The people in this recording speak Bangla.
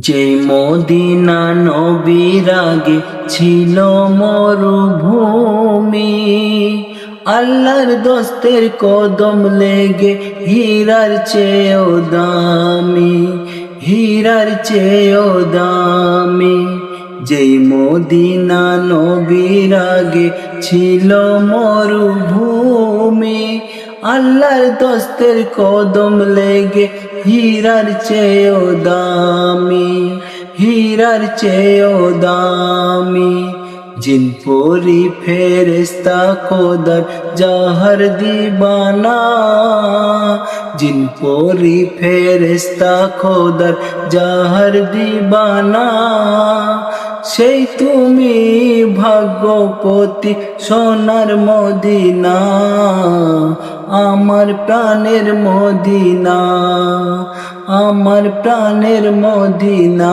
যে মদিনা নবীর আগে ছিল মরুভূমি, আল্লাহর দোস্তের কদম লেগে হীরার চেয়েও দামি, হীরার চেয়েও দামি। যেই মদিনা নবীর আগে ছিল মরুভূমি, আল্লাহর দোস্তের কদম লেগে হীরার চেয়েও দামি, হীরার চেয়েও দামি। জিন পরি ফেরেশতা খোদার জাহার দিবানা, জিন পরি ফেরেশতা খোদার জাহার দিবানা। সেই তুমি ভাগ্যপতি সোনার মদিনা, আমার প্রাণের মদিনা, আমার প্রাণের মদিনা।